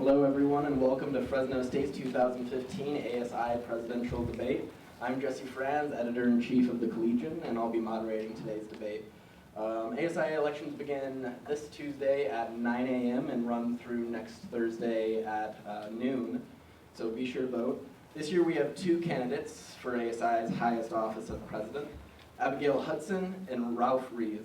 Hello everyone and welcome to Fresno State's 2015 ASI Presidential Debate. I'm Jesse Franz, Editor-in-Chief of the Collegian, and I'll be moderating today's debate. ASI elections begin this Tuesday at 9 a.m. and run through next Thursday at noon, so be sure to vote. This year we have two candidates for ASI's highest office of president, Abigail Hudson and Ruiz.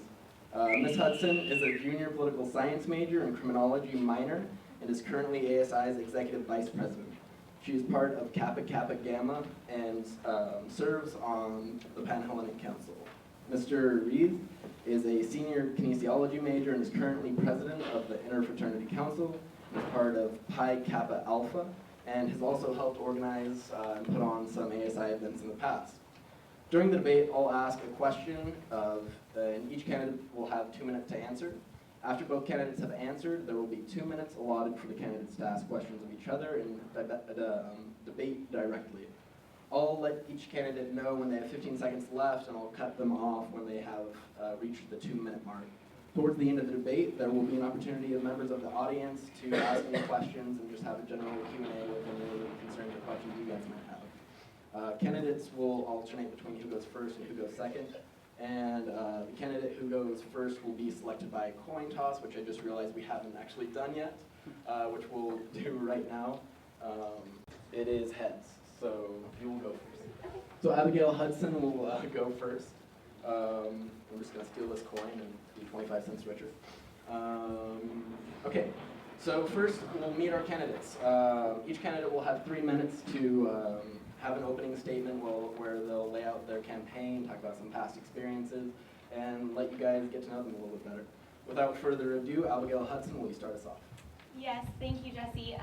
Ms. Hudson is a junior political science major and criminology minor and is currently ASI's executive vice president. She is part of Kappa Kappa Gamma and serves on the Pan-Hellenic Council. Mr. Ruiz is a senior kinesiology major and is currently president of the Interfraternity Council and is part of Pi Kappa Alpha and has also helped organize and put on some ASI events in the past. During the debate, I'll ask a question and each candidate will have 2 minutes to answer. After both candidates have answered, there will be 2 minutes allotted for the candidates to ask questions of each other and debate directly. I'll let each candidate know when they have 15 seconds left, and I'll cut them off when they have reached the 2-minute mark. Towards the end of the debate, there will be an opportunity of members of the audience to ask any questions and just have a general Q&A with any concerns or questions you guys might have. Candidates will alternate between who goes first and who goes second. And the candidate who goes first will be selected by a coin toss, which I just realized we haven't actually done yet, which we'll do right now. It is heads, so you will go first. So Abigail Hudson will go first. I'm just going to steal this coin and be 25 cents richer. Okay, so first we'll meet our candidates. Each candidate will have 3 minutes to have an opening statement where they'll lay out their campaign, talk about some past experiences, and let you guys get to know them a little bit better. Without further ado, Abigail Hudson, will you start us off? Yes, thank you, Jesse.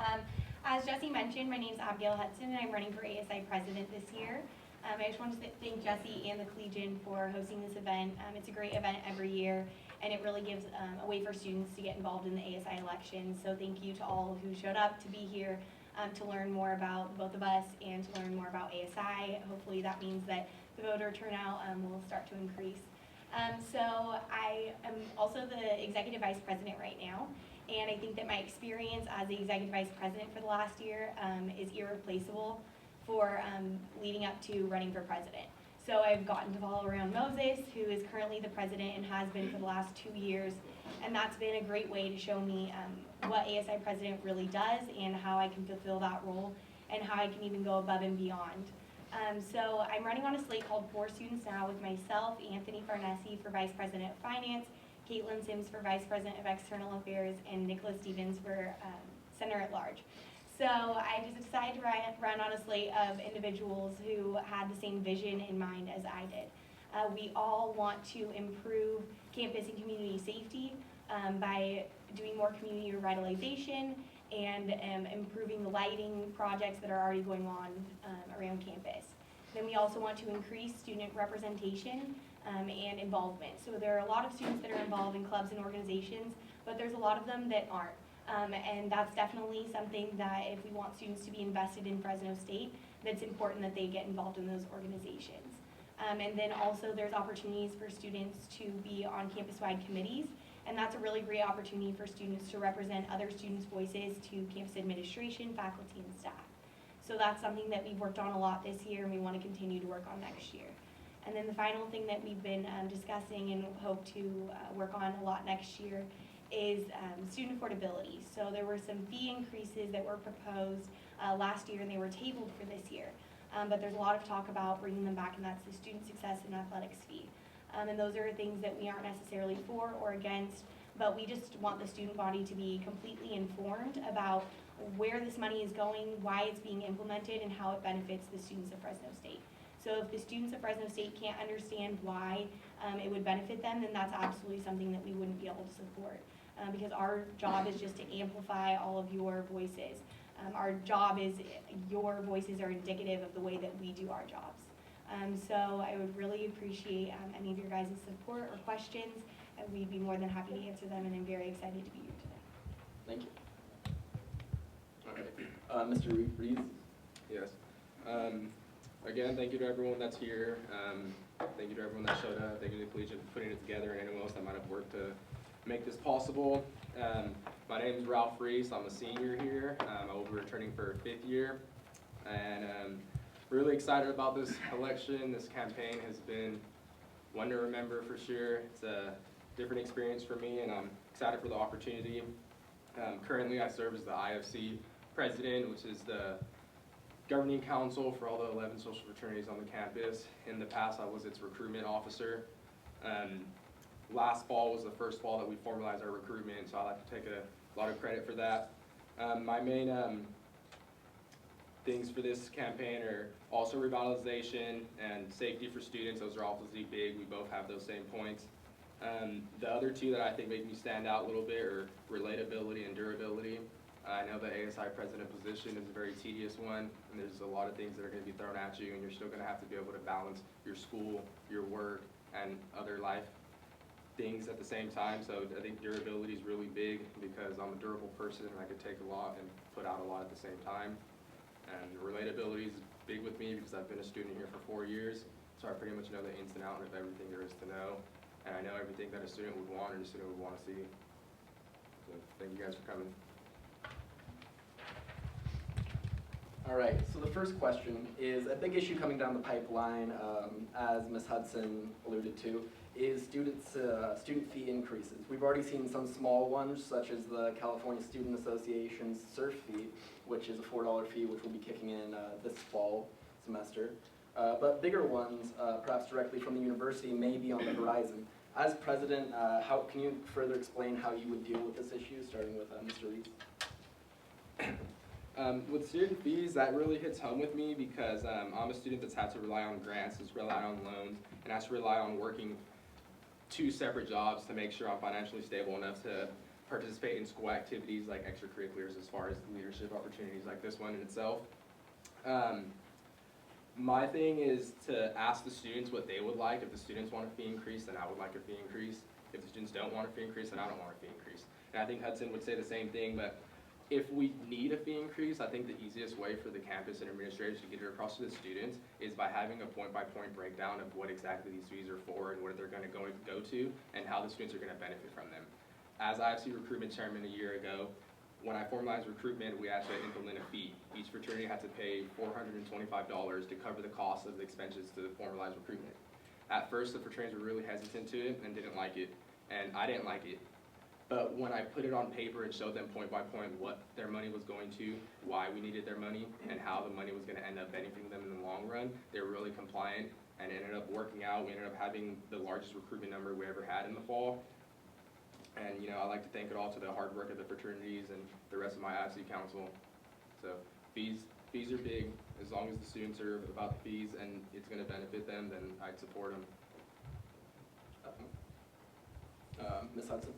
As Jesse mentioned, my name is Abigail Hudson, and I'm running for ASI President this year. I just want to thank Jesse and the Collegian for hosting this event. It's a great event every year, and it really gives a way for students to get involved in the ASI elections. So thank you to all who showed up to be here to learn more about both of us and to learn more about ASI. Hopefully that means that the voter turnout will start to increase. So I am also the Executive Vice President right now, and I think that my experience as the Executive Vice President for the last year is irreplaceable for leading up to running for President. So I've gotten to follow around Moses, who is currently the president and has been for the last 2 years, and that's been a great way to show me what ASI president really does and how I can fulfill that role and how I can even go above and beyond. So I'm running on a slate called 4 Students Now with myself, Anthony Farnese for Vice President of Finance, Caitlin Sims for Vice President of External Affairs, and Nicholas Stevens for Senator at Large. So I just decided to run on a slate of individuals who had the same vision in mind as I did. We all want to improve campus and community safety by doing more community revitalization and improving the lighting projects that are already going on around campus. Then we also want to increase student representation and involvement. So there are a lot of students that are involved in clubs and organizations, but there's a lot of them that aren't. And that's definitely something that if we want students to be invested in Fresno State, that's important that they get involved in those organizations. And then also there's opportunities for students to be on campus-wide committees, and that's a really great opportunity for students to represent other students' voices to campus administration, faculty, and staff. So that's something that we've worked on a lot this year and we want to continue to work on next year. And then the final thing that we've been discussing and hope to work on a lot next year is student affordability. So there were some fee increases that were proposed last year and they were tabled for this year. But there's a lot of talk about bringing them back, and that's the student success and athletics fee. And those are things that we aren't necessarily for or against, but we just want the student body to be completely informed about where this money is going, why it's being implemented, and how it benefits the students of Fresno State. So if the students of Fresno State can't understand why it would benefit them, then that's absolutely something that we wouldn't be able to support. Because our job is just to amplify all of your voices. Our job is, your voices are indicative of the way that we do our jobs. So I would really appreciate any of your guys' support or questions, and we'd be more than happy to answer them, and I'm very excited to be here today. Thank you. Okay, Mr. Ruiz? Yes. Again, thank you to everyone that's here. Thank you to everyone that showed up. Thank you to the Collegian for putting it together and anyone else that might have worked to make this possible. My name is Ruiz. I'm a senior here. I will be returning for 5th year. And really excited about this election. This campaign has been one to remember for sure. It's a different experience for me, and I'm excited for the opportunity. Currently, I serve as the IFC President, which is the governing council for all the 11 social fraternities on the campus. In the past, I was its recruitment officer. Last fall was the first fall that we formalized our recruitment, so I like to take a lot of credit for that. My main things for this campaign are also revitalization and safety for students. Those are obviously big. We both have those same points. The other two that I think make me stand out a little bit are relatability and durability. I know the ASI president position is a very tedious one, and there's a lot of things that are going to be thrown at you, and you're still going to have to be able to balance your school, your work, and other life things at the same time. So I think durability is really big because I'm a durable person and I could take a lot and put out a lot at the same time. And relatability is big with me because I've been a student here for 4 years, so I pretty much know the ins and outs of everything there is to know, and I know everything that a student would want and a student would want to see. So thank you guys for coming. All right, so the first question is a big issue coming down the pipeline, as Ms. Hudson alluded to, is student fee increases. We've already seen some small ones, such as the California Student Association's SURF fee, which is a $4 fee, which will be kicking in this fall semester. But bigger ones, perhaps directly from the university, may be on the horizon. As president, can you further explain how you would deal with this issue, starting with Mr. Ruiz? With student fees, that really hits home with me because I'm a student that's had to rely on grants, has relied on loans, and has to rely on working 2 separate jobs to make sure I'm financially stable enough to participate in school activities like extracurriculars as far as leadership opportunities like this one in itself. My thing is to ask the students what they would like. If the students want a fee increase, then I would like a fee increase. If the students don't want a fee increase, then I don't want a fee increase. And I think Hudson would say the same thing, but if we need a fee increase, I think the easiest way for the campus and administrators to get it across to the students is by having a point-by-point breakdown of what exactly these fees are for and what they're going to go to and how the students are going to benefit from them. As IFC recruitment chairman a year ago, when I formalized recruitment, we actually implemented a fee. Each fraternity had to pay $425 to cover the cost of the expenses to formalize recruitment. At first, the fraternities were really hesitant to it and didn't like it, and I didn't like it. But when I put it on paper and showed them point by point what their money was going to, why we needed their money, and how the money was going to end up benefiting them in the long run, they were really compliant, and it ended up working out. We ended up having the largest recruitment number we ever had in the fall. And I like to thank it all to the hard work of the fraternities and the rest of my ASI council. So fees are big. As long as the students are about the fees and it's going to benefit them, then I'd support them. Ms. Hudson?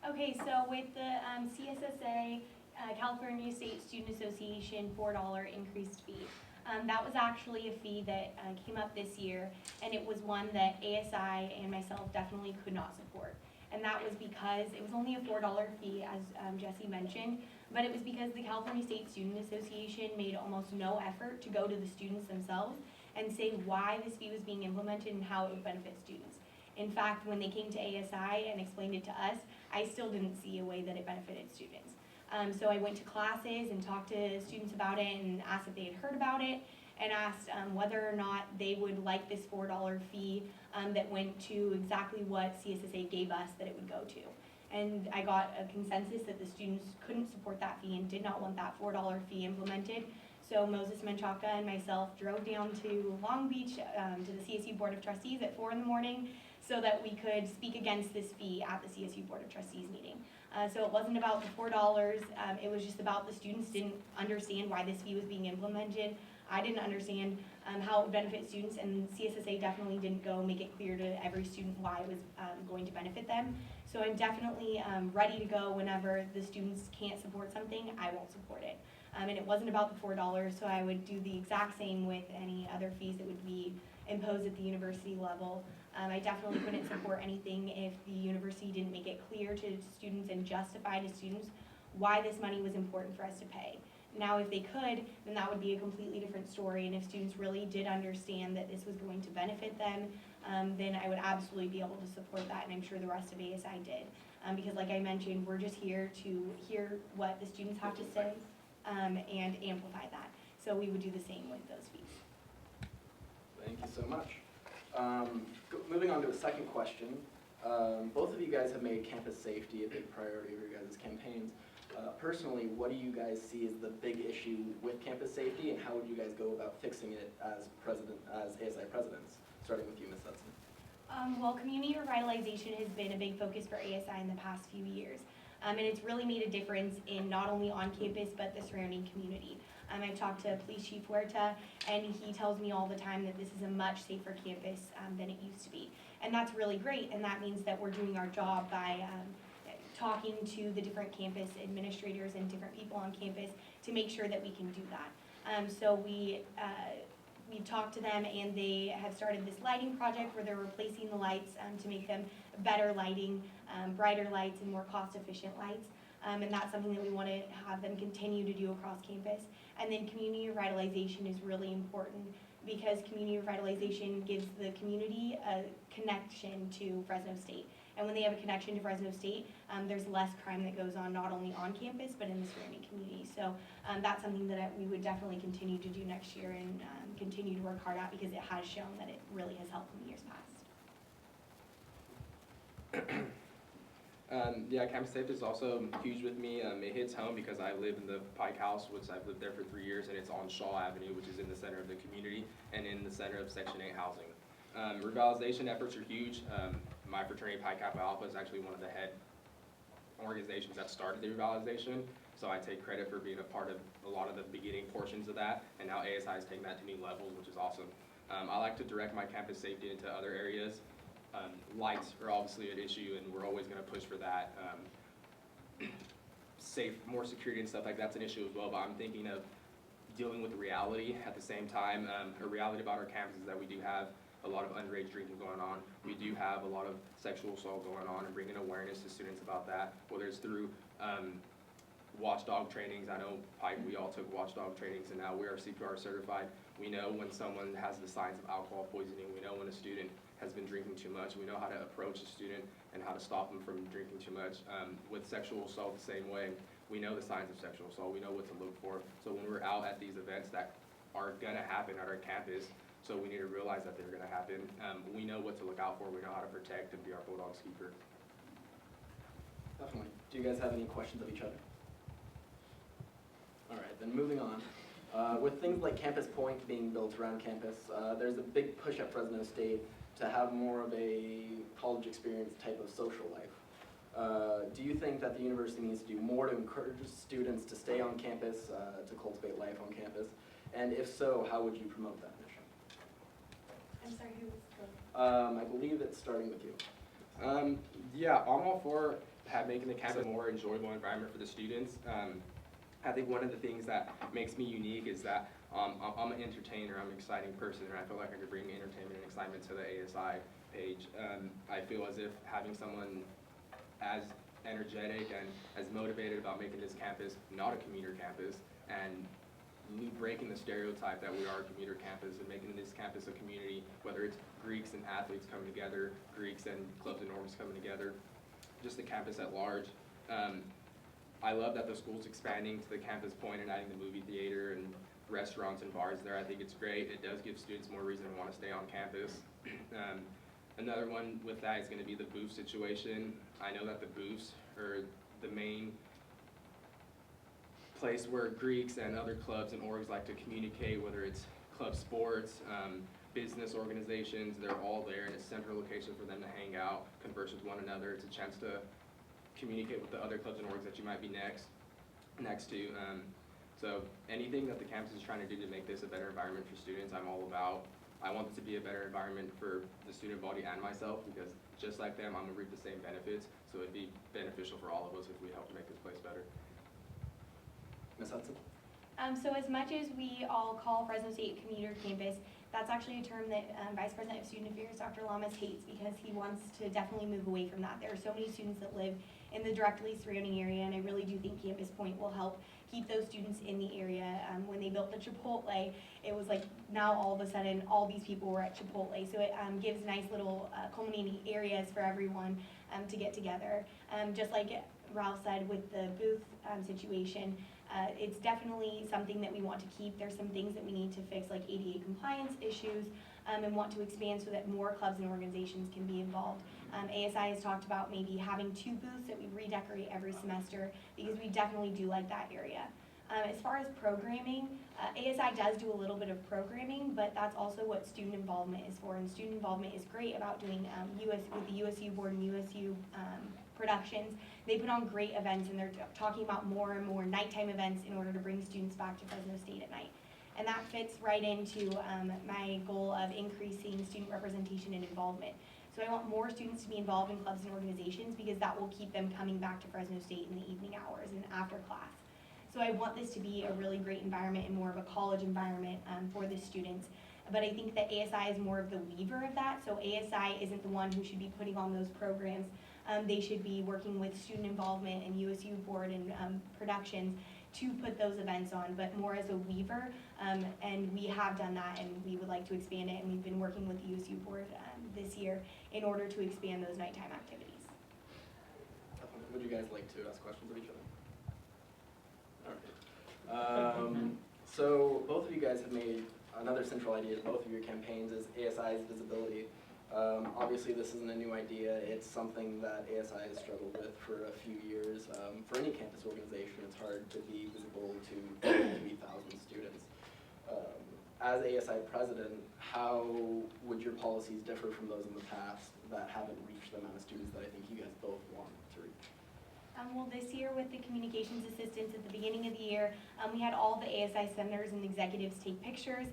Okay, so with the CSSA, California State Student Association $4 increased fee. That was actually a fee that came up this year, and it was one that ASI and myself definitely could not support. And that was because it was only a $4 fee, as Jesse mentioned, but it was because the California State Student Association made almost no effort to go to the students themselves and say why this fee was being implemented and how it would benefit students. In fact, when they came to ASI and explained it to us, I still didn't see a way that it benefited students. So I went to classes and talked to students about it and asked if they had heard about it, and asked whether or not they would like this $4 fee that went to exactly what CSSA gave us that it would go to. And I got a consensus that the students couldn't support that fee and did not want that $4 fee implemented. So Moses Menchaca and myself drove down to Long Beach to the CSU Board of Trustees at 4 in the morning so that we could speak against this fee at the CSU Board of Trustees meeting. So it wasn't about the $4, it was just about the students didn't understand why this fee was being implemented. I didn't understand how it would benefit students, and CSSA definitely didn't go make it clear to every student why it was going to benefit them. So I'm definitely ready to go whenever the students can't support something, I won't support it. And it wasn't about the $4, so I would do the exact same with any other fees that would be imposed at the university level. I definitely couldn't support anything if the university didn't make it clear to students and justify to students why this money was important for us to pay. Now, if they could, then that would be a completely different story, and if students really did understand that this was going to benefit them, then I would absolutely be able to support that, and I'm sure the rest of ASI did. Because like I mentioned, we're just here to hear what the students have to say, and amplify that. So we would do the same with those fees. Thank you so much. Moving on to a second question. Both of you guys have made campus safety a big priority of your guys' campaigns. Personally, what do you guys see as the big issue with campus safety, and how would you guys go about fixing it as ASI presidents? Starting with you, Ms. Hudson. Well, community revitalization has been a big focus for ASI in the past few years. And it's really made a difference in not only on campus, but the surrounding community. I've talked to Police Chief Huerta, and he tells me all the time that this is a much safer campus than it used to be. And that's really great, and that means that we're doing our job by talking to the different campus administrators and different people on campus to make sure that we can do that. So we've talked to them, and they have started this lighting project where they're replacing the lights to make them better lighting, brighter lights, and more cost-efficient lights. And that's something that we want to have them continue to do across campus. And then community revitalization is really important because community revitalization gives the community a connection to Fresno State. And when they have a connection to Fresno State, there's less crime that goes on not only on campus, but in the surrounding community. So that's something that we would definitely continue to do next year and continue to work hard at because it has shown that it really has helped in the years past. Yeah, campus safety is also huge with me. It hits home because I live in the Pike House, which I've lived there for 3 years, and it's on Shaw Avenue, which is in the center of the community and in the center of Section 8 housing. Revitalization efforts are huge. My fraternity, Pi Kappa Alpha, is actually one of the head organizations that started the revitalization, so I take credit for being a part of a lot of the beginning portions of that, and now ASI is taking that to new levels, which is awesome. I like to direct my campus safety into other areas. Lights are obviously an issue, and we're always going to push for that. More security and stuff like that's an issue as well, but I'm thinking of dealing with the reality at the same time. A reality about our campus is that we do have a lot of underage drinking going on. We do have a lot of sexual assault going on, and bringing awareness to students about that, whether it's through watchdog trainings. I know Pike, we all took watchdog trainings, and now we are CPR certified. We know when someone has the signs of alcohol poisoning. We know when a student has been drinking too much. We know how to approach a student and how to stop them from drinking too much. With sexual assault, the same way. We know the signs of sexual assault. We know what to look for. So when we're out at these events that are going to happen at our campus, so we need to realize that they're going to happen. We know what to look out for. We know how to protect and be our Bulldogs keeper. Definitely. Do you guys have any questions of each other? All right, then moving on. With things like Campus Point being built around campus, there's a big push at Fresno State to have more of a college experience type of social life. Do you think that the university needs to do more to encourage students to stay on campus, to cultivate life on campus? And if so, how would you promote that mission? I'm sorry, who was I believe it's starting with you. Yeah, I'm all for making the campus a more enjoyable environment for the students. I think one of the things that makes me unique is that I'm an entertainer, I'm an exciting person, and I feel like I could bring entertainment and excitement to the ASI page. I feel as if having someone as energetic and as motivated about making this campus not a commuter campus, and breaking the stereotype that we are a commuter campus and making this campus a community, whether it's Greeks and athletes coming together, Greeks and clubs and orgs coming together, just the campus at large. I love that the school's expanding to the Campus Point and adding the movie theater and restaurants and bars there. I think it's great. It does give students more reason to want to stay on campus. Another one with that is going to be the booth situation. I know that the booths are the main place where Greeks and other clubs and orgs like to communicate, whether it's club sports, business organizations. They're all there in a central location for them to hang out, converse with one another. It's a chance to communicate with the other clubs and orgs that you might be next to. So anything that the campus is trying to do to make this a better environment for students, I'm all about. I want it to be a better environment for the student body and myself, because just like them, I'm gonna reap the same benefits. So it'd be beneficial for all of us if we help make this place better. Ms. Hudson? So as much as we all call Fresno State a commuter campus, That's actually a term that Vice President of Student Affairs, Dr. Lamas, hates because he wants to definitely move away from that. There are so many students that live in the directly surrounding area, and I really do think Campus Point will help keep those students in the area. When they built the Chipotle, it was like now all of a sudden all these people were at Chipotle. So it gives nice little culminating areas for everyone to get together. Just like Ralph said with the booth situation, it's definitely something that we want to keep. There's some things that we need to fix, like ADA compliance issues, and want to expand so that more clubs and organizations can be involved. ASI has talked about maybe having 2 booths that we redecorate every semester, because we definitely do like that area. As far as programming, ASI does do a little bit of programming, but that's also what student involvement is for, and student involvement is great about doing with the USU board and USU productions. They put on great events, and they're talking about more and more nighttime events in order to bring students back to Fresno State at night. And that fits right into my goal of increasing student representation and involvement. So I want more students to be involved in clubs and organizations, because that will keep them coming back to Fresno State in the evening hours and after class. So I want this to be a really great environment and more of a college environment for the students. But I think that ASI is more of the weaver of that. So ASI isn't the one who should be putting on those programs. They should be working with student involvement and USU board and productions to put those events on, but more as a weaver. And we have done that, and we would like to expand it. And we've been working with the USU board this year in order to expand those nighttime activities. Would you guys like to ask questions of each other? All right. So both of you guys have made another central idea to both of your campaigns is ASI's visibility. Obviously this isn't a new idea. It's something that ASI has struggled with for a few years. For any campus organization, it's hard to be visible to 3,000 students. As ASI president, how would your policies differ from those in the past that haven't reached the amount of students that I think you guys both want to reach? Well, this year with the communications assistants at the beginning of the year, we had all the ASI senators and executives take pictures,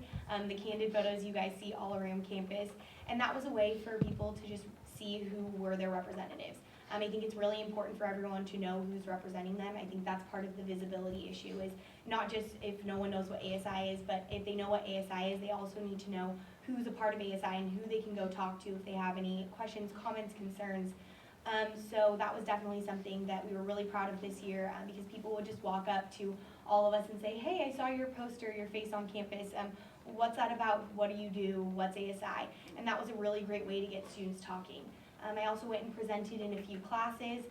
the candid photos you guys see all around campus, and that was a way for people to just see who were their representatives. I think it's really important for everyone to know who's representing them. I think that's part of the visibility issue, is not just if no one knows what ASI is, but if they know what ASI is, they also need to know who's a part of ASI and who they can go talk to if they have any questions, comments, concerns. So that was definitely something that we were really proud of this year, because people would just walk up to all of us and say, hey, I saw your poster, your face on campus. What's that about? What do you do? What's ASI? And that was a really great way to get students talking. I also went and presented in a few classes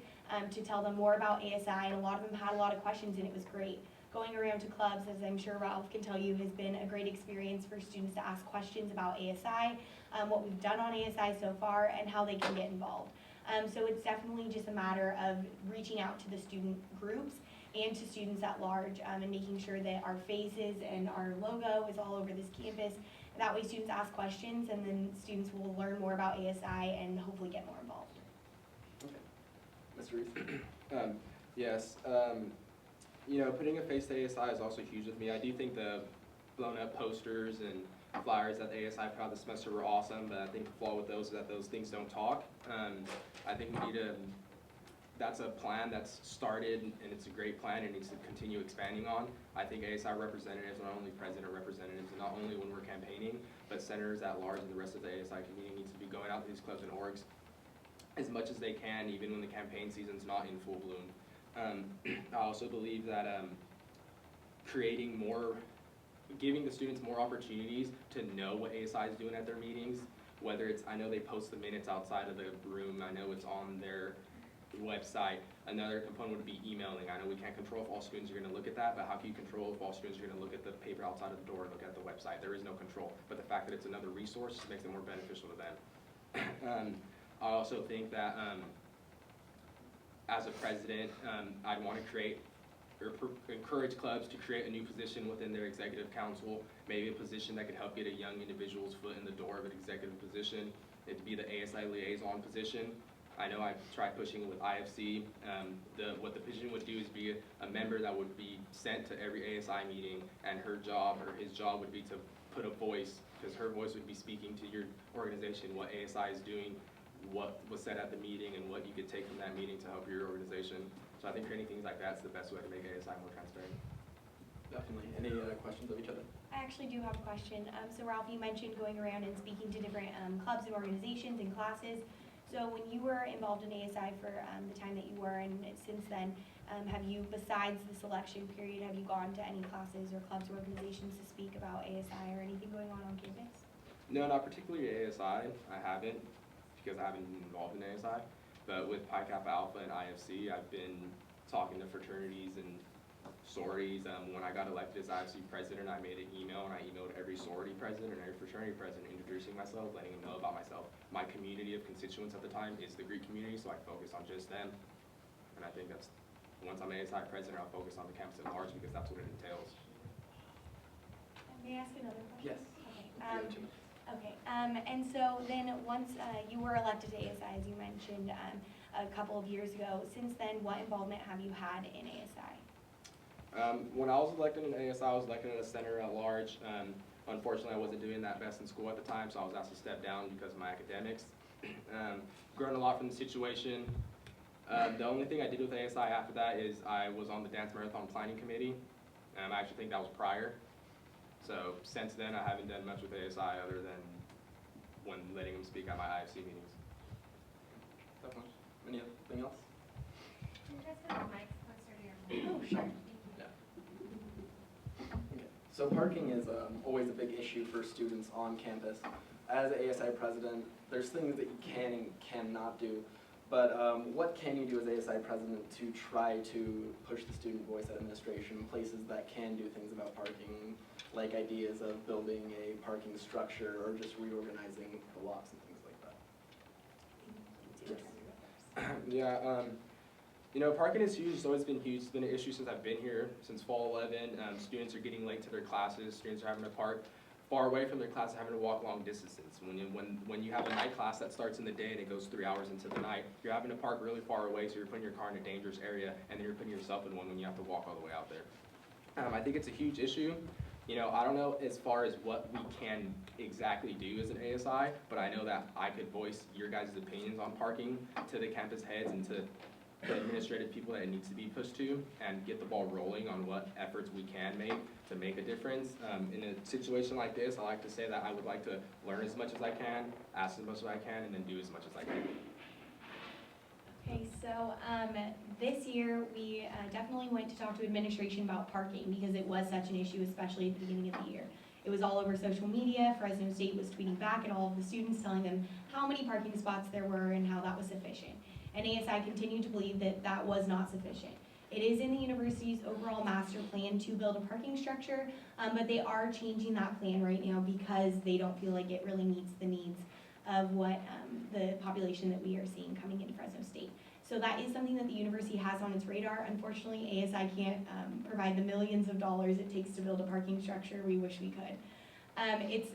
to tell them more about ASI, and a lot of them had a lot of questions, and it was great. Going around to clubs, as I'm sure Ralph can tell you, has been a great experience for students to ask questions about ASI, what we've done on ASI so far, and how they can get involved. So it's definitely just a matter of reaching out to the student groups and to students at large, and making sure that our faces and our logo is all over this campus. That way students ask questions, and then students will learn more about ASI and hopefully get more involved. Okay. Mr. Ruiz? Yes, you know, putting a face to ASI is also huge with me. I do think the blown up posters and flyers that ASI put out this semester were awesome, but I think the flaw with those is that those things don't talk. I think we need to, that's a plan that's started, and it's a great plan and needs to continue expanding on. I think ASI representatives, not only president representatives, and not only when we're campaigning, but senators at large and the rest of the ASI community needs to be going out to these clubs and orgs as much as they can, even when the campaign season's not in full bloom. I also believe that creating more, giving the students more opportunities to know what ASI is doing at their meetings, whether it's, I know they post the minutes outside of the room, I know it's on their website. Another component would be emailing. I know we can't control if all students are going to look at that, but how can you control if all students are going to look at the paper outside of the door and look at the website? There is no control, but the fact that it's another resource makes it more beneficial to them. I also think that as a president, I'd want to create or encourage clubs to create a new position within their executive council, maybe a position that could help get a young individual's foot in the door of an executive position. It'd be the ASI liaison position. I know I've tried pushing with IFC. What the position would do is be a member that would be sent to every ASI meeting, and her job or his job would be to put a voice, because her voice would be speaking to your organization, what ASI is doing, what was said at the meeting, and what you could take from that meeting to help your organization. So I think creating things like that's the best way to make ASI more transparent. Definitely. Any questions of each other? I actually do have a question. So Ralph, you mentioned going around and speaking to different clubs and organizations and classes. So when you were involved in ASI for the time that you were, and since then, have you, besides the selection period, have you gone to any classes or clubs or organizations to speak about ASI or anything going on campus? No, not particularly ASI. I haven't, because I haven't been involved in ASI. But with Pi Kappa Alpha and IFC, I've been talking to fraternities and sororities. When I got elected as IFC president, I made an email, and I emailed every sorority president and every fraternity president introducing myself, letting them know about myself. My community of constituents at the time is the Greek community, so I focus on just them. And I think that's, once I'm ASI president, I'll focus on the campus at large, because that's what it entails. May I ask another question? Yes. Okay. Okay, and so then once you were elected to ASI, as you mentioned a couple of years ago, since then, what involvement have you had in ASI? When I was elected in ASI, I was elected as a senator at large. Unfortunately, I wasn't doing that best in school at the time, so I was asked to step down because of my academics. Grown a lot from the situation. The only thing I did with ASI after that is I was on the Dance Marathon Planning Committee. I actually think that was prior. So since then, I haven't done much with ASI other than when letting them speak at my IFC meetings. Definitely. Anything else? Can you guys have the mic closer to your mouth? Oh, sure. Okay. So parking is always a big issue for students on campus. As ASI president, there's things that you can and cannot do. But what can you do as ASI president to try to push the student voice at administration, places that can do things about parking, like ideas of building a parking structure or just reorganizing the lots and things like that? Yeah, you know, parking is huge. It's always been huge. It's been an issue since I've been here, since fall 11. Students are getting late to their classes. Students are having to park far away from their class, having to walk long distances. When you have a night class that starts in the day and it goes 3 hours into the night, you're having to park really far away, so you're putting your car in a dangerous area, and then you're putting yourself in one when you have to walk all the way out there. I think it's a huge issue. You know, I don't know as far as what we can exactly do as an ASI, but I know that I could voice your guys' opinions on parking to the campus heads and to the administrative people that it needs to be pushed to, and get the ball rolling on what efforts we can make to make a difference. In a situation like this, I like to say that I would like to learn as much as I can, ask as much as I can, and then do as much as I can. Okay, so this year we definitely went to talk to administration about parking because it was such an issue, especially at the beginning of the year. It was all over social media. Fresno State was tweeting back at all of the students, telling them how many parking spots there were and how that was sufficient. And ASI continued to believe that that was not sufficient. It is in the university's overall master plan to build a parking structure, but they are changing that plan right now because they don't feel like it really meets the needs of what the population that we are seeing coming into Fresno State. So that is something that the university has on its radar. Unfortunately, ASI can't provide the millions of dollars it takes to build a parking structure. We wish we could. It's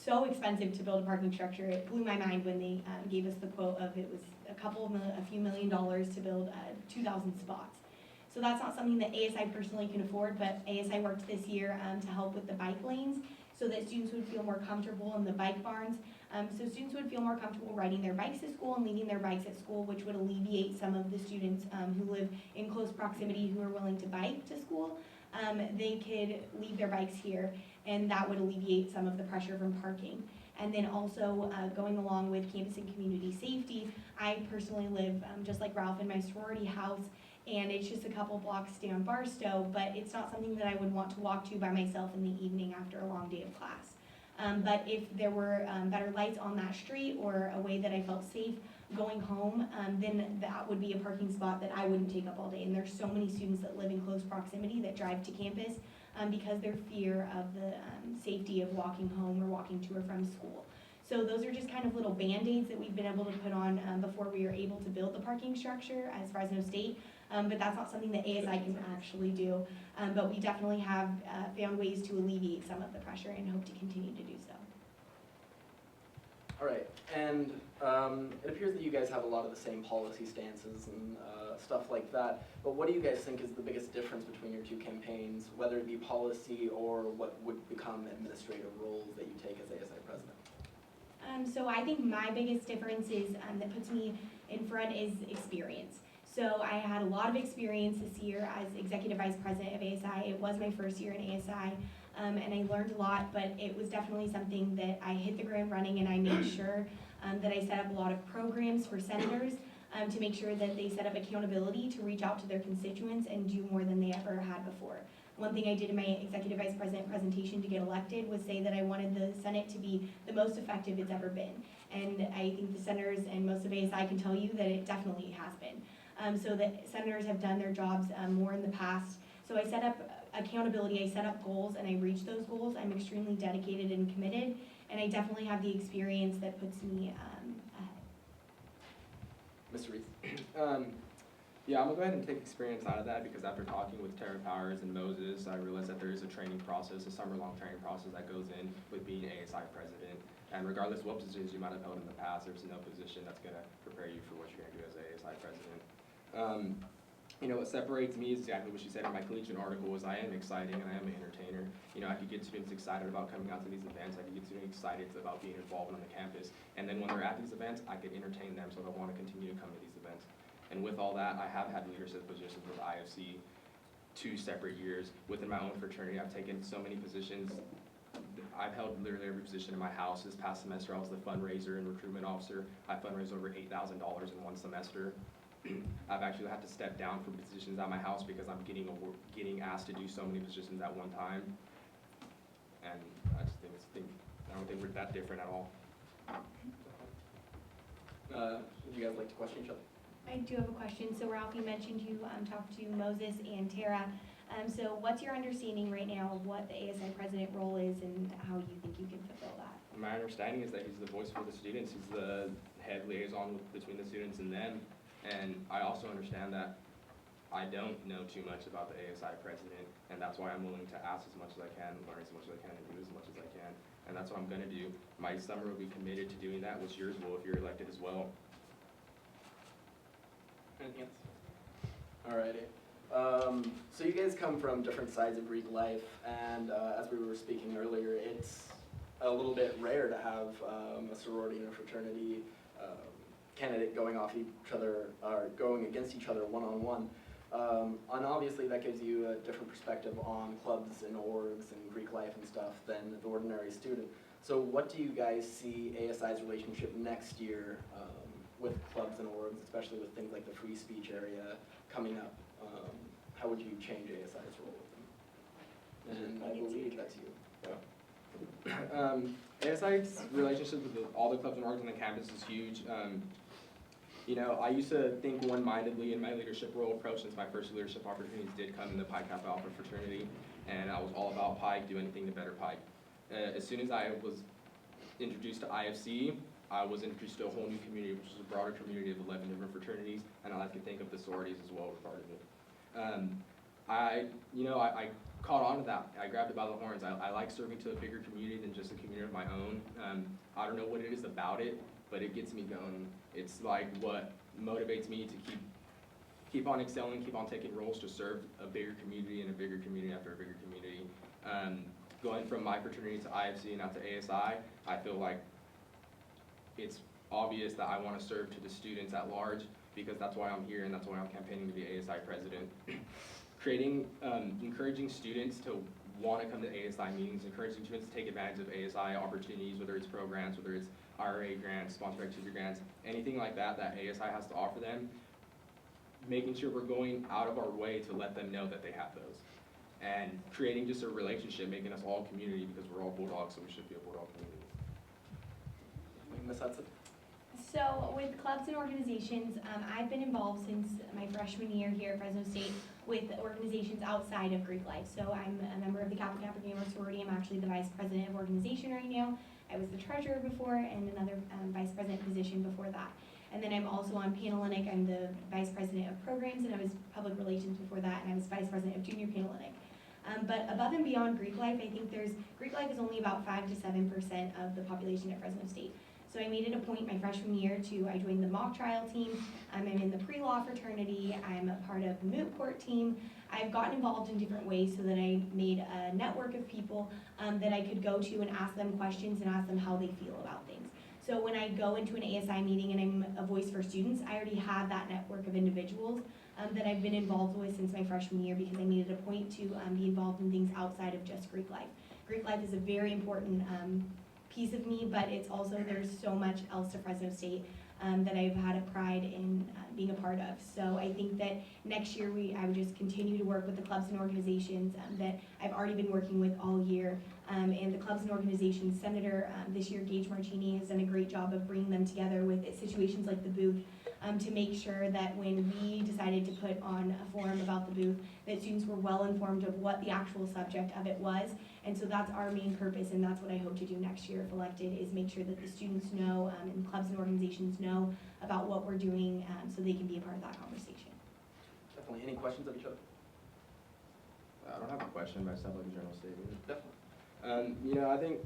so expensive to build a parking structure. It blew my mind when they gave us the quote of it was a few million dollars to build 2,000 spots. So that's not something that ASI personally can afford, but ASI worked this year to help with the bike lanes so that students would feel more comfortable in the bike barns. So students would feel more comfortable riding their bikes to school and leaving their bikes at school, which would alleviate some of the students who live in close proximity who are willing to bike to school. They could leave their bikes here, and that would alleviate some of the pressure from parking. And then also going along with campus and community safety, I personally live just like Ralph in my sorority house, and it's just a couple blocks down Barstow, but it's not something that I would want to walk to by myself in the evening after a long day of class. But if there were better lights on that street or a way that I felt safe going home, then that would be a parking spot that I wouldn't take up all day. And there's so many students that live in close proximity that drive to campus because their fear of the safety of walking home or walking to or from school. So those are just kind of little band-aids that we've been able to put on before we are able to build the parking structure as Fresno State. But that's not something that ASI can actually do. But we definitely have found ways to alleviate some of the pressure and hope to continue to do so. All right, and it appears that you guys have a lot of the same policy stances and stuff like that, but what do you guys think is the biggest difference between your two campaigns, whether it be policy or what would become administrative roles that you take as ASI president? So I think my biggest difference is that puts me in front is experience. So I had a lot of experience this year as Executive Vice President of ASI. It was my first year in ASI, and I learned a lot, but it was definitely something that I hit the ground running, and I made sure that I set up a lot of programs for senators to make sure that they set up accountability to reach out to their constituents and do more than they ever had before. One thing I did in my Executive Vice President presentation to get elected was say that I wanted the Senate to be the most effective it's ever been. And I think the senators and most of ASI can tell you that it definitely has been. So that senators have done their jobs more in the past. So I set up accountability, I set up goals, and I reached those goals. I'm extremely dedicated and committed, and I definitely have the experience that puts me ahead. Mr. Ruiz? Yeah, I'm gonna go ahead and take experience out of that because after talking with Tara Powers and Moses, I realized that there is a training process, a summer-long training process that goes in with being ASI president. And regardless of what positions you might have held in the past, there's no position that's gonna prepare you for what you're gonna do as ASI president. You know, what separates me is exactly what she said in my Collegian article was I am exciting and I am an entertainer. You know, I could get students excited about coming out to these events. I could get students excited about being involved on the campus. And then when they're at these events, I could entertain them so they'll want to continue to come to these events. And with all that, I have had leadership positions with IFC 2 separate years. Within my own fraternity, I've taken so many positions. I've held literally every position in my house. This past semester, I was the fundraiser and recruitment officer. I fundraised over $8,000 in one semester. I've actually had to step down from positions at my house because I'm getting asked to do so many positions at one time. And I just I don't think we're that different at all. Would you guys like to question each other? I do have a question. So Ralph, you mentioned you talked to Moses and Tara. So what's your understanding right now of what the ASI president role is and how you think you can fulfill that? My understanding is that he's the voice for the students. He's the head liaison between the students and them. And I also understand that I don't know too much about the ASI president, and that's why I'm willing to ask as much as I can, learn as much as I can, and do as much as I can. And that's what I'm gonna do. My summer will be committed to doing that, which yours will if you're elected as well. Anything else? Alrighty. So you guys come from different sides of Greek life, and as we were speaking earlier, it's a little bit rare to have a sorority and a fraternity candidate going off each other, or going against each other one-on-one. And obviously that gives you a different perspective on clubs and orgs and Greek life and stuff than the ordinary student. So what do you guys see ASI's relationship next year with clubs and orgs, especially with things like the free speech area coming up? How would you change ASI's role with them? And I believe that's you. ASI's relationship with all the clubs and orgs on the campus is huge. You know, I used to think one-mindedly in my leadership role approach since my first leadership opportunities did come in the Pi Kappa Alpha fraternity, and I was all about Pi, do anything to better Pi. As soon as I was introduced to IFC, I was introduced to a whole new community, which is a broader community of 11 different fraternities, and I like to think of the sororities as well as part of it. I caught on to that. I grabbed it by the horns. I like serving to a bigger community than just a community of my own. I don't know what it is about it, but it gets me going. It's like what motivates me to keep on excelling, keep on taking roles to serve a bigger community and a bigger community after a bigger community. Going from my fraternity to IFC and now to ASI, I feel like it's obvious that I want to serve to the students at large because that's why I'm here and that's why I'm campaigning to be ASI president. Encouraging students to want to come to ASI meetings, encouraging students to take advantage of ASI opportunities, whether it's programs, whether it's IRA grants, sponsored activity grants, anything like that that ASI has to offer them, making sure we're going out of our way to let them know that they have those. And creating just a relationship, making us all community because we're all Bulldogs, so we should be a Bulldog community. Ms. Hudson? So with clubs and organizations, I've been involved since my freshman year here at Fresno State with organizations outside of Greek life. So I'm a member of the Kappa Kappa Gamer sorority. I'm actually the vice president of organization right now. I was the treasurer before and another vice president position before that. And then I'm also on Panhellenic. I'm the vice president of programs, and I was public relations before that, and I was vice president of junior Panhellenic. But above and beyond Greek life, I think Greek life is only about 5 to 7% of the population at Fresno State. So I made it a point my freshman year I joined the mock trial team, I'm in the pre-law fraternity, I'm a part of the moot court team. I've gotten involved in different ways so that I made a network of people that I could go to and ask them questions and ask them how they feel about things. So when I go into an ASI meeting and I'm a voice for students, I already have that network of individuals that I've been involved with since my freshman year because I needed a point to be involved in things outside of just Greek life. Greek life is a very important piece of me, but it's also, there's so much else to Fresno State that I've had a pride in being a part of. So I think that next year I would just continue to work with the clubs and organizations that I've already been working with all year. And the clubs and organizations, Senator this year, Gage Martini, has done a great job of bringing them together with situations like the booth to make sure that when we decided to put on a forum about the booth, that students were well informed of what the actual subject of it was. And so that's our main purpose, and that's what I hope to do next year if elected, is make sure that the students know and clubs and organizations know about what we're doing so they can be a part of that conversation. Definitely. Any questions of each other? I don't have a question, but I just have like a general statement. Definitely. You know, I think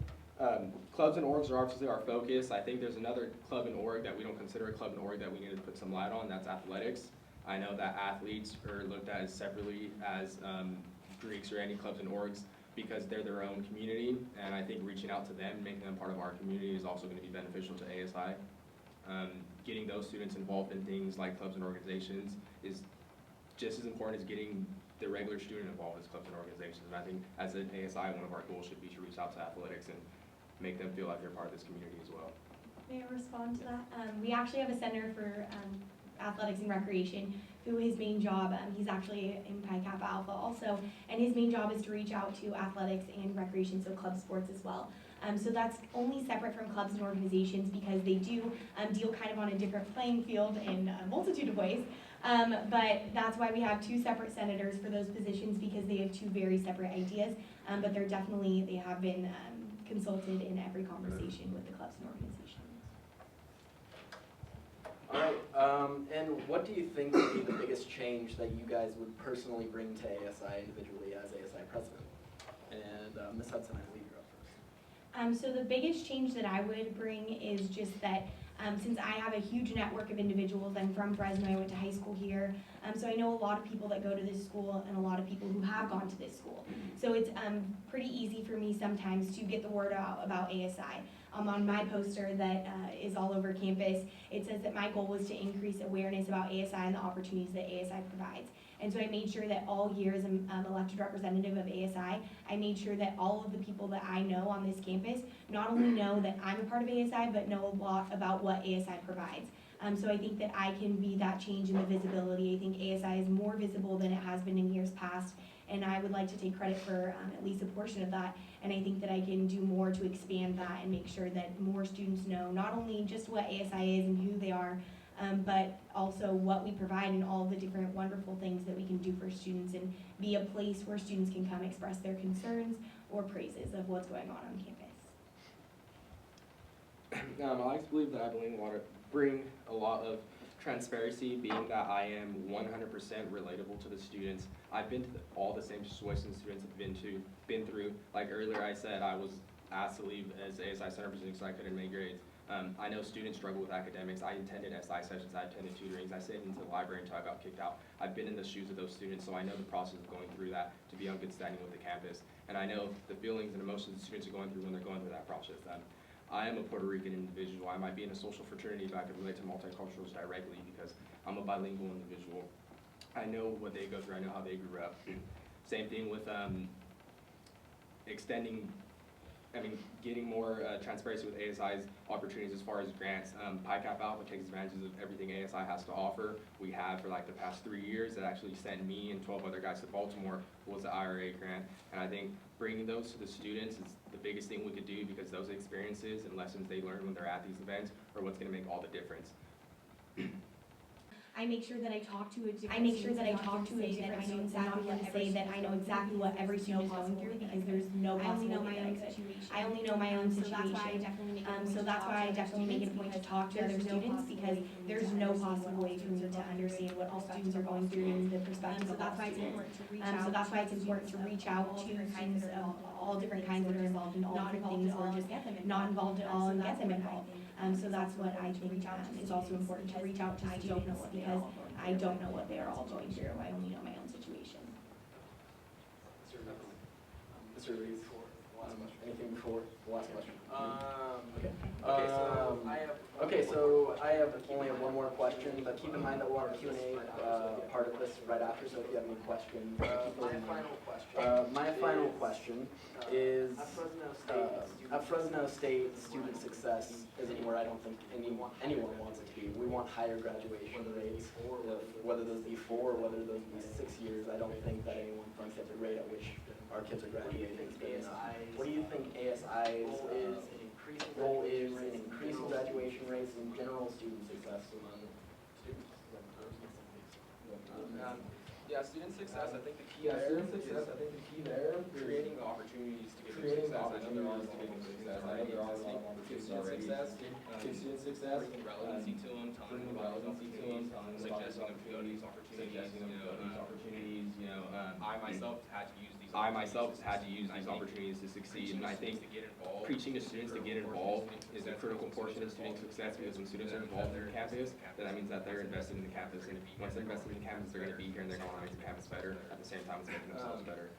clubs and orgs are obviously our focus. I think there's another club and org that we don't consider a club and org that we need to put some light on, that's athletics. I know that athletes are looked at as separately as Greeks or any clubs and orgs because they're their own community, and I think reaching out to them, making them part of our community is also going to be beneficial to ASI. Getting those students involved in things like clubs and organizations is just as important as getting the regular student involved as clubs and organizations. And I think as an ASI, one of our goals should be to reach out to athletics and make them feel like they're part of this community as well. May I respond to that? We actually have a center for athletics and recreation who his main job, he's actually in Pi Kappa Alpha also, and his main job is to reach out to athletics and recreation, so club sports as well. So that's only separate from clubs and organizations because they do deal kind of on a different playing field in a multitude of ways. But that's why we have two separate senators for those positions because they have two very separate ideas. But they have been consulted in every conversation with the clubs and organizations. All right, and what do you think would be the biggest change that you guys would personally bring to ASI individually as ASI president? And Ms. Hudson, I believe you're up first. So the biggest change that I would bring is just that since I have a huge network of individuals, I'm from Fresno, I went to high school here, so I know a lot of people that go to this school and a lot of people who have gone to this school. So it's pretty easy for me sometimes to get the word out about ASI. On my poster that is all over campus, it says that my goal was to increase awareness about ASI and the opportunities that ASI provides. And so I made sure that all year as an elected representative of ASI, I made sure that all of the people that I know on this campus not only know that I'm a part of ASI, but know a lot about what ASI provides. So I think that I can be that change in the visibility. I think ASI is more visible than it has been in years past, and I would like to take credit for at least a portion of that. And I think that I can do more to expand that and make sure that more students know not only just what ASI is and who they are, but also what we provide and all the different wonderful things that we can do for students and be a place where students can come express their concerns or praises of what's going on campus. I like to believe that I bring a lot of transparency, being that I am 100% relatable to the students. I've been to all the same situations students have been through. Like earlier I said, I was asked to leave as ASI center president because I couldn't make grades. I know students struggle with academics. I attended SI sessions, I attended tutorings, I stayed into the library until I got kicked out. I've been in the shoes of those students, so I know the process of going through that to be on good standing with the campus. And I know the feelings and emotions the students are going through when they're going through that process. I am a Puerto Rican individual. I might be in a social fraternity, but I can relate to multiculturals directly because I'm a bilingual individual. I know what they go through, I know how they grew up. Same thing with getting more transparency with ASI's opportunities as far as grants. Pi Kappa Alpha takes advantage of everything ASI has to offer. We have for like the past 3 years that actually sent me and 12 other guys to Baltimore was the IRA grant. And I think bringing those to the students is the biggest thing we could do because those experiences and lessons they learn when they're at these events are what's going to make all the difference. I make sure that I talk to a different I know exactly what every student is going through because there's no possible way that I only know my own situation. So that's why I definitely make it a point to talk to other students because there's no possible way for me to understand what all students are going through in the perspective of all students. So that's why it's important to reach out to students of all different kinds that are involved in all different things or just not involved at all and get them involved. So that's what I think is also important to reach out to students because I don't know what they're all going through. I only know my own situation. Mr. Ruiz, anything before? Last question. Okay. Okay, so I have only one more question, but keep in mind that we'll have a Q&A part of this right after, so if you have any questions, keep those in mind. My final question is, at Fresno State, student success isn't where I don't think anyone wants it to be. We want higher graduation rates, whether those be 4 or whether those be 6 years. I don't think that anyone thinks that the rate at which our kids are graduating is good enough. What do you think ASI's role is in increasing graduation rates and general student success among students? Yeah, student success, I think the key there, creating the opportunities to get into success. I know there are a lot of success. I know there are a lot of opportunities to student success, bringing relevancy to them, telling them about those opportunities, suggesting them to go to these opportunities, I myself had to use these opportunities to succeed, and I think preaching to students to get involved is a critical portion of student success, because when students are involved in the campus, then that means that they're invested in the campus, and once they're invested in the campus, they're going to be here and they're going to make the campus better at the same time as making themselves better.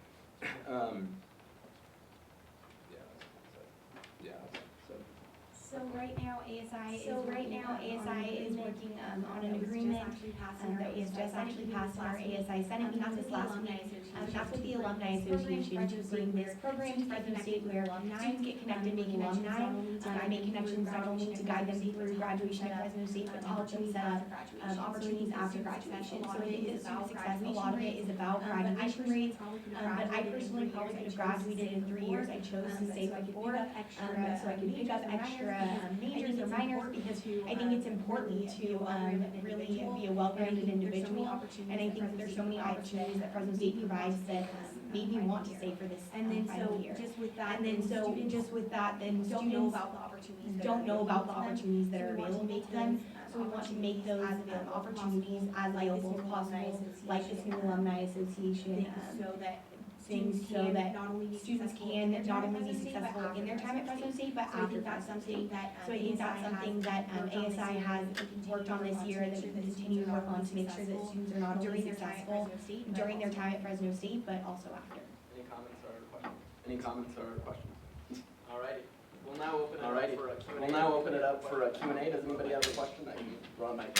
So right now ASI is working on an agreement that is just actually passed our ASI Senate meeting this last week. That's with the Alumni Association to bring this program to Fresno State where students get connected with alumni. I make connections not only to guide them through graduation at Fresno State, but to help them set up opportunities after graduation. So I think that student success, a lot of it is about graduation rates. But I personally probably could have graduated in 3 years. I chose to stay for 4 so I could pick up extra majors or minors, because I think it's important to really be a well-rounded individual, and I think that there's so many opportunities that Fresno State provides that made me want to stay for this final year. Then students don't know about the opportunities that are available to them, so we want to make those opportunities as available as possible, like this new Alumni Association, things so that students can not only be successful in their time at Fresno State, but after Fresno State. So I think that's something that ASI has worked on this year, and that we can continue to work on to make sure that students are not only successful during their time at Fresno State, but also after. Any comments or questions? Alrighty. We'll now open it up for a Q&A. Now we'll open it up for a Q&A. Does anybody have a question? I can draw my mic.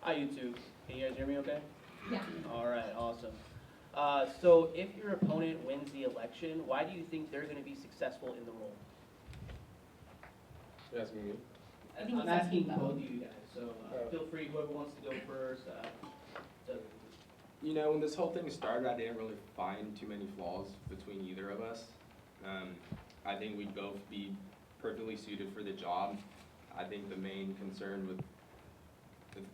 Hi YouTube, can you guys hear me okay? Yeah. Alright, awesome. So if your opponent wins the election, why do you think they're going to be successful in the role? You're asking me? I'm asking both of you guys, so feel free, whoever wants to go first. You know, when this whole thing started, I didn't really find too many flaws between either of us. I think we'd both be perfectly suited for the job. I think the main concern with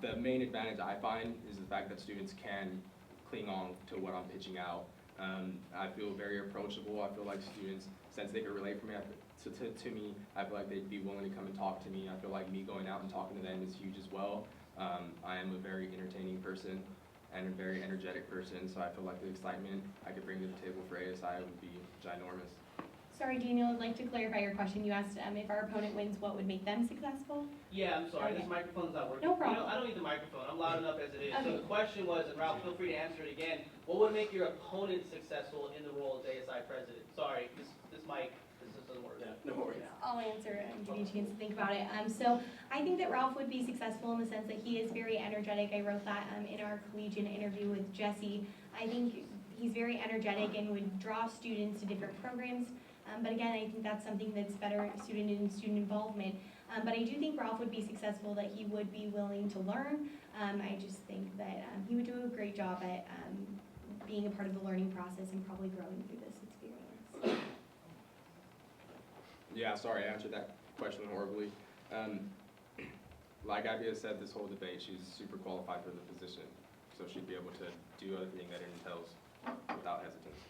the main advantage I find is the fact that students can cling on to what I'm pitching out. I feel very approachable. I feel like students, since they can relate to me, I feel like they'd be willing to come and talk to me. I feel like me going out and talking to them is huge as well. I am a very entertaining person and a very energetic person, so I feel like the excitement I could bring to the table for ASI would be ginormous. Sorry, Daniel, I'd like to clarify your question. You asked if our opponent wins, what would make them successful? Yeah, I'm sorry, Okay. this microphone's not working. No problem. I don't need the microphone, I'm loud enough as it is. Okay. So the question was, and Ralph, feel free to answer it again, what would make your opponent successful in the role as ASI president? Sorry, this mic, this doesn't work. Yeah, no worries. I'll answer and give you a chance to think about it. So I think that Ralph would be successful in the sense that he is very energetic. I wrote that in our Collegian interview with Jesse. I think he's very energetic and would draw students to different programs. But again, I think that's something that's better student involvement. But I do think Ralph would be successful, that he would be willing to learn. I just think that he would do a great job at being a part of the learning process and probably growing through this experience. Yeah, sorry, I answered that question horribly. Like Abigail said, this whole debate, she's super qualified for the position, so she'd be able to do everything that it entails without hesitance.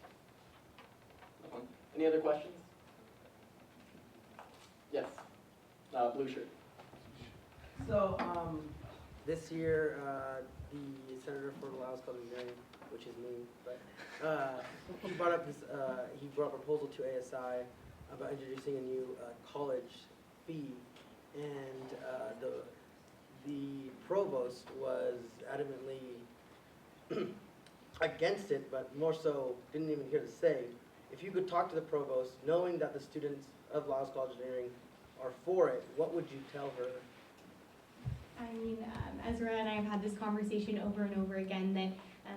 Any other questions? Yes. Blue shirt. So, this year, the senator for Laos Collegian, which is me, but he brought up a proposal to ASI about introducing a new college fee, and the provost was adamantly against it, but more so didn't even hear the say. If you could talk to the provost, knowing that the students of Lyles College of Engineering are for it, what would you tell her? I mean, Ezra and I have had this conversation over and over again that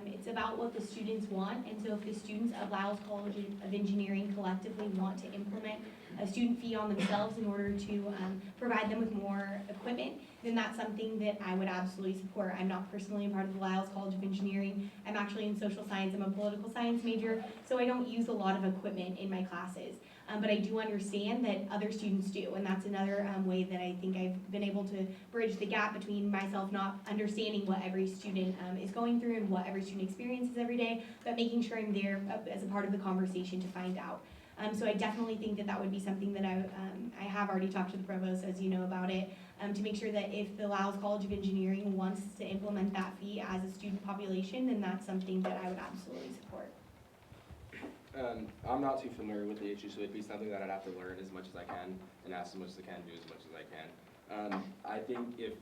it's about what the students want, and so if the students of Lyles College of Engineering collectively want to implement a student fee on themselves in order to provide them with more equipment, then that's something that I would absolutely support. I'm not personally a part of the Lyles College of Engineering. I'm actually in social science. I'm a political science major, so I don't use a lot of equipment in my classes. But I do understand that other students do, and that's another way that I think I've been able to bridge the gap between myself not understanding what every student is going through and what every student experiences every day, but making sure I'm there as a part of the conversation to find out. So I definitely think that that would be something that I have already talked to the provost, as you know, about it, to make sure that if the Lyles College of Engineering wants to implement that fee as a student population, then that's something that I would absolutely support. I'm not too familiar with the issue, so it'd be something that I'd have to learn as much as I can and ask as much as I can, do as much as I can. I think if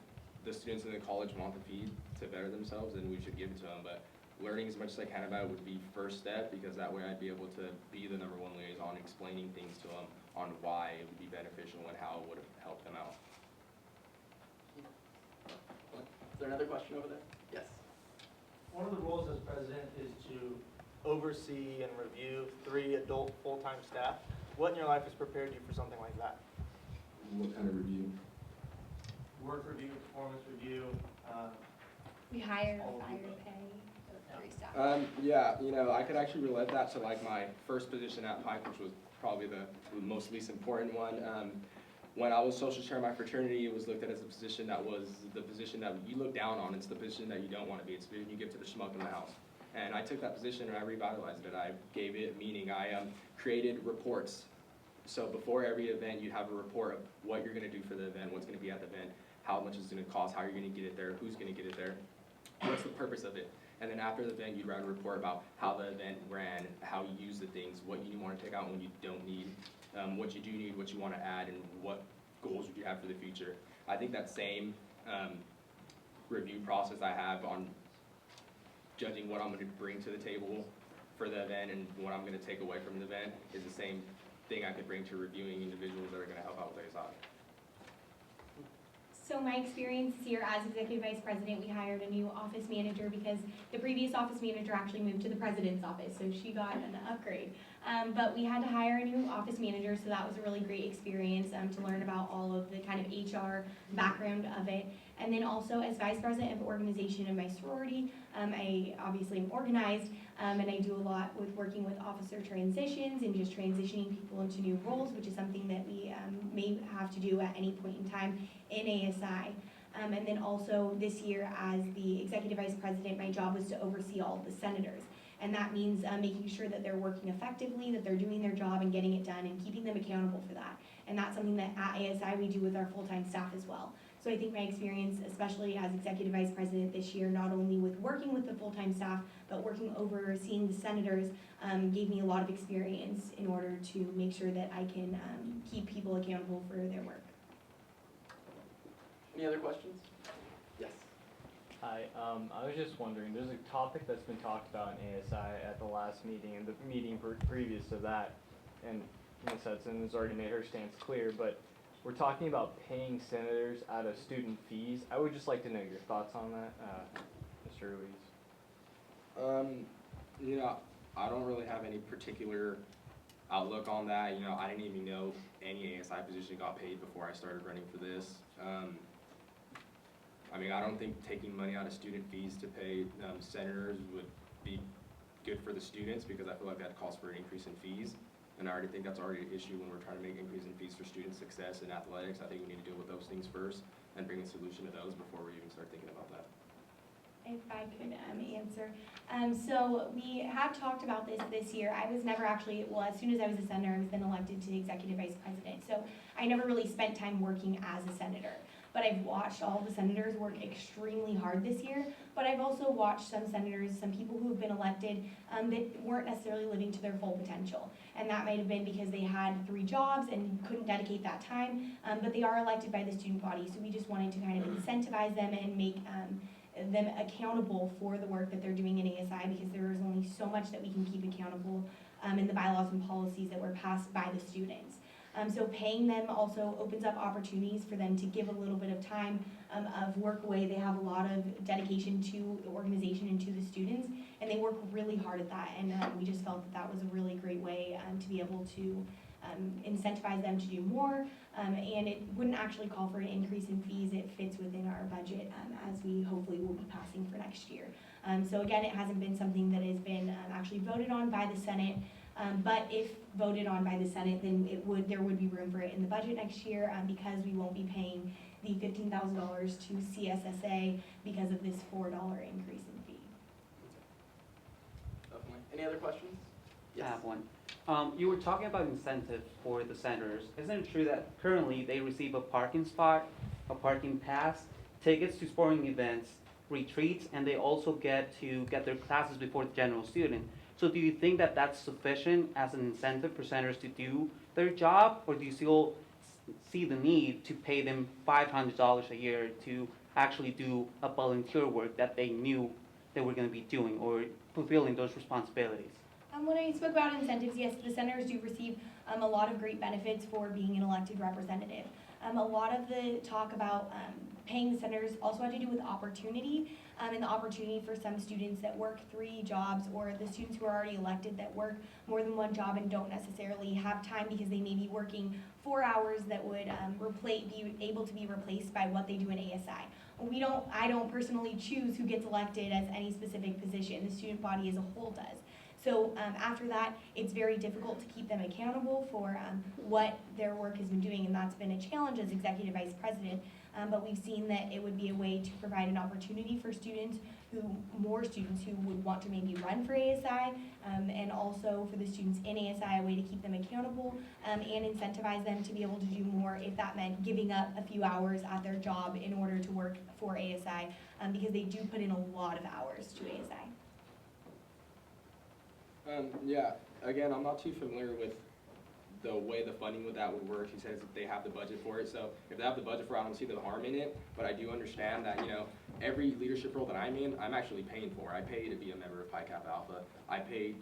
the students in the college want the fee to better themselves, then we should give it to them, but learning as much as I can about it would be first step, because that way I'd be able to be the #1 liaison, explaining things to them on why it would be beneficial and how it would help them out. Is there another question over there? Yes. One of the roles as president is to oversee and review 3 adult full-time staff. What in your life has prepared you for something like that? What kind of review? Work review, performance review. We hire, All of fire, the- pay, those 3 stuff. Yeah, you know, I could actually relate that to like my first position at Pike, which was probably the most least important one. When I was social chair of my fraternity, it was looked at as a position that was the position that you look down on. It's the position that you don't want to be. It's the position you give to the schmuck in the house. And I took that position and I revitalized it. I gave it meaning. I created reports. So before every event, you'd have a report of what you're going to do for the event, what's going to be at the event, how much it's going to cost, how you're going to get it there, who's going to get it there, what's the purpose of it. And then after the event, you'd write a report about how the event ran, how you use the things, what you want to take out and what you don't need, what you do need, what you want to add, and what goals would you have for the future. I think that same review process I have on judging what I'm going to bring to the table for the event and what I'm going to take away from the event is the same thing I could bring to reviewing individuals that are going to help out with ASI. So my experience here as executive vice president, we hired a new office manager because the previous office manager actually moved to the president's office, so she got an upgrade. But we had to hire a new office manager, so that was a really great experience to learn about all of the kind of HR background of it. And then also as vice president of organization of my sorority, I obviously am organized, and I do a lot with working with officer transitions and just transitioning people into new roles, which is something that we may have to do at any point in time in ASI. And then also this year as the executive vice president, my job was to oversee all of the senators. And that means making sure that they're working effectively, that they're doing their job and getting it done and keeping them accountable for that. And that's something that at ASI we do with our full-time staff as well. So I think my experience, especially as executive vice president this year, not only with working with the full-time staff, but working overseeing the senators, gave me a lot of experience in order to make sure that I can keep people accountable for their work. Any other questions? Yes. Hi, I was just wondering, there's a topic that's been talked about in ASI at the last meeting and the meeting previous to that, and Ms. Hudson has already made her stance clear, but we're talking about paying senators out of student fees. I would just like to know your thoughts on that, Mr. Ruiz. You know, I don't really have any particular outlook on that. You know, I didn't even know any ASI position got paid before I started running for this. I mean, I don't think taking money out of student fees to pay senators would be good for the students, because I feel like that calls for an increase in fees. And I already think that's already an issue when we're trying to make increase in fees for student success and athletics. I think we need to deal with those things first and bring a solution to those before we even start thinking about that. If I could answer. So we have talked about this year. I was never actually, well, as soon as I was a senator, I was then elected to the executive vice president. So I never really spent time working as a senator. but I've watched all the senators work extremely hard this year. But I've also watched some senators, some people who have been elected that weren't necessarily living to their full potential. And that might have been because they had 3 jobs and couldn't dedicate that time, but they are elected by the student body. So we just wanted to kind of incentivize them and make them accountable for the work that they're doing in ASI, because there is only so much that we can keep accountable in the bylaws and policies that were passed by the students. So paying them also opens up opportunities for them to give a little bit of time of work away. They have a lot of dedication to the organization and to the students, and they work really hard at that. And we just felt that that was a really great way to be able to incentivize them to do more. And it wouldn't actually call for an increase in fees. It fits within our budget as we hopefully will be passing for next year. So again, it hasn't been something that has been actually voted on by the Senate. But if voted on by the Senate, then there would be room for it in the budget next year because we won't be paying the $15,000 to CSSA because of this $4 increase in fee. Definitely. Any other questions? I have one. You were talking about incentives for the senators. Isn't it true that currently they receive a parking spot, a parking pass, tickets to sporting events, retreats, and they also get to get their classes before the general student? So do you think that that's sufficient as an incentive for senators to do their job, or do you still see the need to pay them $500 a year to actually do a volunteer work that they knew they were going to be doing or fulfilling those responsibilities? When I spoke about incentives, yes, the senators do receive a lot of great benefits for being an elected representative. A lot of the talk about paying the senators also had to do with opportunity, and the opportunity for some students that work 3 jobs, or the students who are already elected that work more than 1 job and don't necessarily have time because they may be working 4 hours that would be able to be replaced by what they do in ASI. I don't personally choose who gets elected as any specific position. The student body as a whole does. So after that, it's very difficult to keep them accountable for what their work has been doing, and that's been a challenge as executive vice president. But we've seen that it would be a way to provide an opportunity for more students who would want to maybe run for ASI, and also for the students in ASI, a way to keep them accountable and incentivize them to be able to do more if that meant giving up a few hours at their job in order to work for ASI, because they do put in a lot of hours to ASI. Yeah, again, I'm not too familiar with the way the funding with that would work. He says that they have the budget for it, so if they have the budget for it, I don't see the harm in it, but I do understand that, every leadership role that I'm in, I'm actually paying for. I pay to be a member of Pi Kappa Alpha. I pay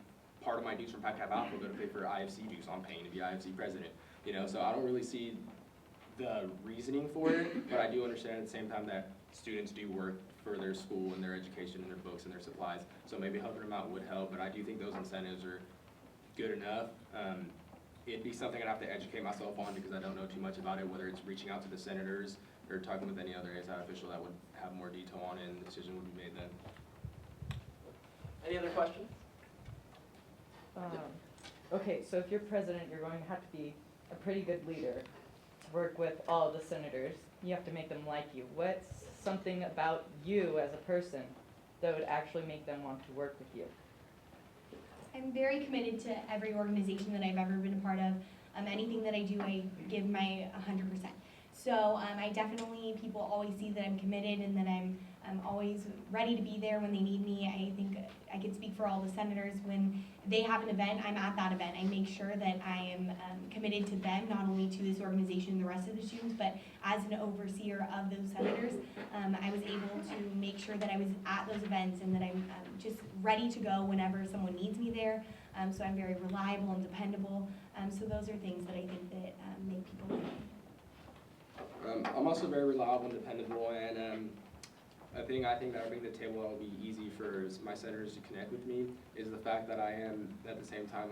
part of my dues from Pi Kappa Alpha go to pay for IFC dues. I'm paying to be IFC president, so I don't really see the reasoning for it, but I do understand at the same time that students do work for their school and their education and their books and their supplies, so maybe helping them out would help, but I do think those incentives are good enough. It'd be something I'd have to educate myself on because I don't know too much about it, whether it's reaching out to the senators or talking with any other ASI official that would have more detail on it, and the decision would be made then. Any other questions? Okay, so if you're president, you're going to have to be a pretty good leader to work with all the senators. You have to make them like you. What's something about you as a person that would actually make them want to work with you? I'm very committed to every organization that I've ever been a part of. Anything that I do, I give my 100%. So people always see that I'm committed and that I'm always ready to be there when they need me. I think I can speak for all the senators. When they have an event, I'm at that event. I make sure that I am committed to them, not only to this organization and the rest of the students, but as an overseer of those senators, I was able to make sure that I was at those events and that I'm just ready to go whenever someone needs me there. So I'm very reliable and dependable. So those are things that I think that make people like me. I'm also very reliable and dependable, and I think that I bring to the table that will be easy for my senators to connect with me is the fact that I am, at the same time,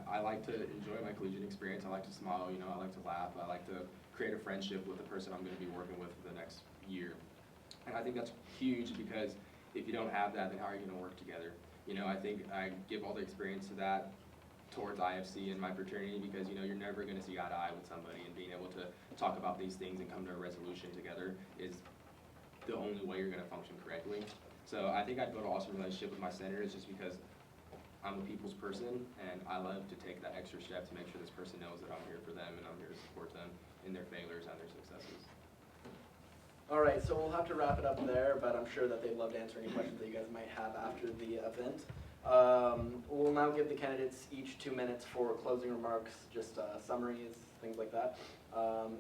I like to enjoy my collegiate experience. I like to smile, I like to laugh. I like to create a friendship with the person I'm going to be working with for the next year. And I think that's huge because if you don't have that, then how are you going to work together? I think I give all the experience to that towards IFC and my fraternity because, you're never going to see eye to eye with somebody, and being able to talk about these things and come to a resolution together is the only way you're going to function correctly. So I think I'd build an awesome relationship with my senators just because I'm a people's person, and I love to take that extra step to make sure this person knows that I'm here for them and I'm here to support them in their failures and their successes. All right, so we'll have to wrap it up there, but I'm sure that they'd love to answer any questions that you guys might have after the event. We'll now give the candidates each 2 minutes for closing remarks, just summaries, things like that.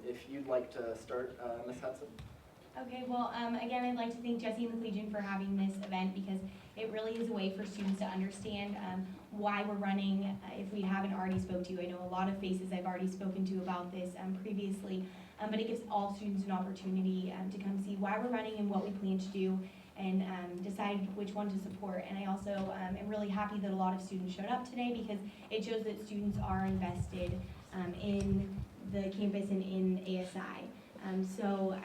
If you'd like to start, Ms. Hudson. Okay, well, again, I'd like to thank Jesse and the Collegian for having this event because it really is a way for students to understand why we're running. If we haven't already spoke to you, I know a lot of faces I've already spoken to about this previously, but it gives all students an opportunity to come see why we're running and what we plan to do and decide which one to support. And I also am really happy that a lot of students showed up today because it shows that students are invested in the campus and in ASI. So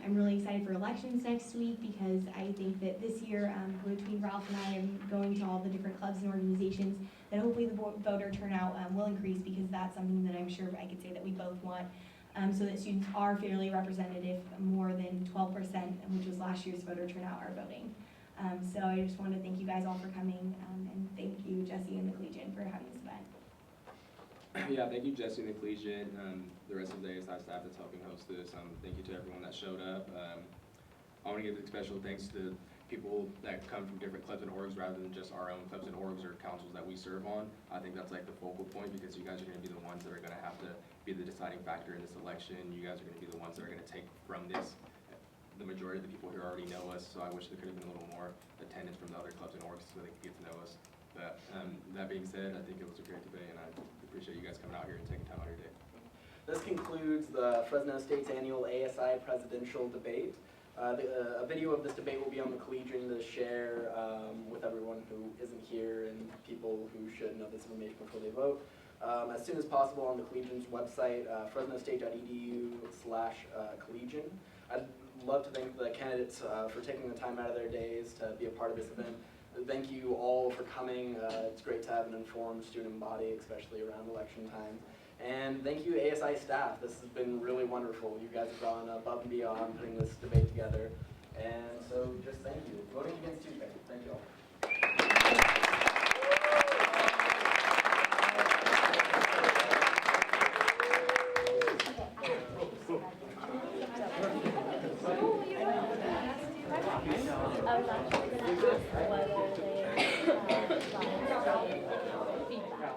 I'm really excited for elections next week because I think that this year, between Ralph and I am going to all the different clubs and organizations, that hopefully the voter turnout will increase because that's something that I'm sure I could say that we both want, so that students are fairly representative, more than 12%, which was last year's voter turnout, are voting. So I just want to thank you guys all for coming, and thank you, Jesse and the Collegian, for having this event. Yeah, thank you, Jesse and the Collegian, the rest of the ASI staff that's helping host this. Thank you to everyone that showed up. I want to give a special thanks to people that come from different clubs and orgs rather than just our own clubs and orgs or councils that we serve on. I think that's like the focal point because you guys are going to be the ones that are going to have to be the deciding factor in this election. You guys are going to be the ones that are going to take from this. The majority of the people here already know us, so I wish there could have been a little more attendance from the other clubs and orgs so they could get to know us. But that being said, I think it was a great debate, and I appreciate you guys coming out here and taking time out of your day. This concludes the Fresno State's annual ASI Presidential Debate. A video of this debate will be on the Collegian to share with everyone who isn't here and people who should know this information before they vote. As soon as possible on the Collegian's website, fresnostate.edu/Collegian. I'd love to thank the candidates for taking the time out of their days to be a part of this event. Thank you all for coming. It's great to have an informed student body, especially around election time. And thank you, ASI staff. This has been really wonderful. You guys have gone above and beyond putting this debate together. And so just thank you. Voting against Tuesday. Thank you all. I was actually going to ask whether they feedback.